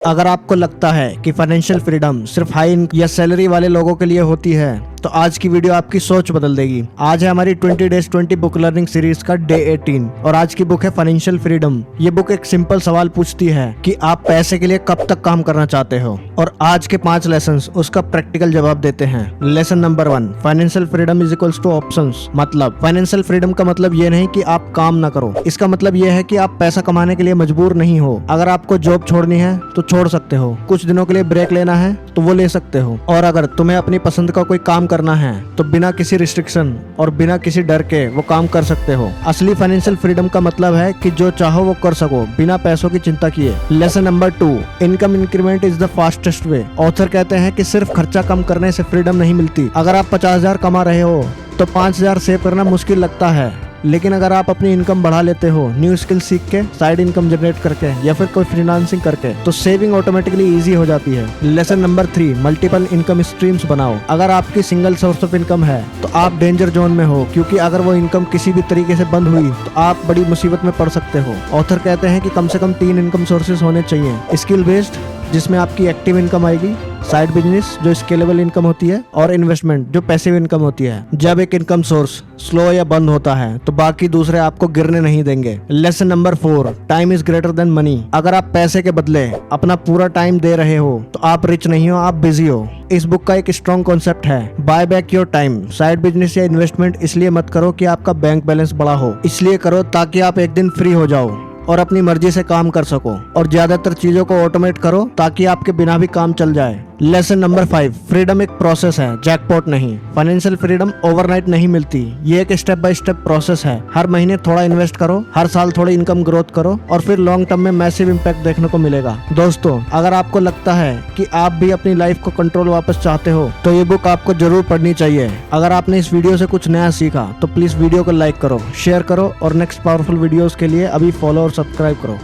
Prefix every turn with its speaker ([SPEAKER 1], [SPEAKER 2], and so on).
[SPEAKER 1] अगर आपको लगता है कि फाइनेंशियल फ्रीडम सिर्फ हाई इनकम या सैलरी वाले लोगों के लिए होती है तो आज की वीडियो आपकी सोच बदल देगी। आज है हमारी 20 डेज 20 बुक लर्निंग सीरीज का डे 18 और आज की बुक है फाइनेंशियल फ्रीडम। ये बुक एक सिंपल सवाल पूछती है कि आप पैसे के लिए कब तक काम करना चाहते हो, और आज के 5 लेसन्स उसका प्रैक्टिकल जवाब देते हैं। Lesson number 1, financial freedom is equals two options. मतलब फाइनेंशियल फ्रीडम का मतलब ये नहीं कि आप काम ना करो, इसका मतलब ये है कि आप पैसा कमाने के लिए मजबूर नहीं हो। अगर आपको जॉब छोड़नी है तो छोड़ सकते हो, कुछ दिनों के लिए ब्रेक लेना है तो वो ले सकते हो, और अगर तुम्हें अपनी पसंद का कोई काम करना है तो बिना किसी रिस्ट्रिक्शन और बिना किसी डर के वो काम कर सकते हो। असली फाइनेंशियल फ्रीडम का मतलब है कि जो चाहो वो कर सको बिना पैसों की चिंता किए। Lesson number 2, income increment is the fastest way. Author कहते हैं कि सिर्फ खर्चा कम करने से फ्रीडम नहीं मिलती। अगर आप 50,000 कमा रहे हो तो 5,000 सेव करना मुश्किल लगता है, लेकिन अगर आप अपनी इनकम बढ़ा लेते हो न्यू स्किल सीख के, साइड इनकम जनरेट करके या फिर कोई फ्रीलांसिंग करके, तो सेविंग ऑटोमेटिकली इजी हो जाती है। Lesson number 3, multiple income streams बनाओ। अगर आपकी सिंगल सोर्स ऑफ इनकम है तो आप डेंजर जोन में हो, क्योंकि अगर वो इनकम किसी भी तरीके से बंद हुई तो आप बड़ी मुसीबत में पड़ सकते हो। ऑथर कहते हैं कि कम से कम 3 इनकम सोर्सेज होने चाहिए। स्किल बेस्ड, जिसमें आपकी एक्टिव इनकम आएगी, साइड बिजनेस जो स्केलेबल इनकम होती है, और इन्वेस्टमेंट जो पैसिव इनकम होती है। जब एक इनकम सोर्स स्लो या बंद होता है तो बाकी दूसरे आपको गिरने नहीं देंगे। Lesson number 4, time is greater than money. अगर आप पैसे के बदले अपना पूरा टाइम दे रहे हो तो आप रिच नहीं हो, आप बिजी हो। इस बुक का एक स्ट्रॉन्ग कॉन्सेप्ट है, buy back your time. Side business या इन्वेस्टमेंट इसलिए मत करो कि आपका बैंक बैलेंस बड़ा हो, इसलिए करो ताकि आप एक दिन फ्री हो जाओ और अपनी मर्जी से काम कर सको। और ज्यादातर चीजों को ऑटोमेट करो ताकि आपके बिना भी काम चल जाए। लेसन नंबर 5, फ्रीडम एक प्रोसेस है, जैकपॉट नहीं। फाइनेंशियल फ्रीडम ओवरनाइट नहीं मिलती, ये एक स्टेप बाय स्टेप प्रोसेस है। हर महीने थोड़ा इन्वेस्ट करो, हर साल थोड़ी इनकम ग्रोथ करो, और फिर लॉन्ग टर्म में मैसिव इम्पैक्ट देखने को मिलेगा। दोस्तों, अगर आपको लगता है कि आप भी अपनी लाइफ को कंट्रोल वापस चाहते हो तो ये बुक आपको जरूर पढ़नी चाहिए। अगर आपने इस वीडियो से कुछ नया सीखा तो प्लीज वीडियो को लाइक करो, शेयर करो, और नेक्स्ट पावरफुल वीडियोस के लिए अभी फॉलो और सब्सक्राइब करो।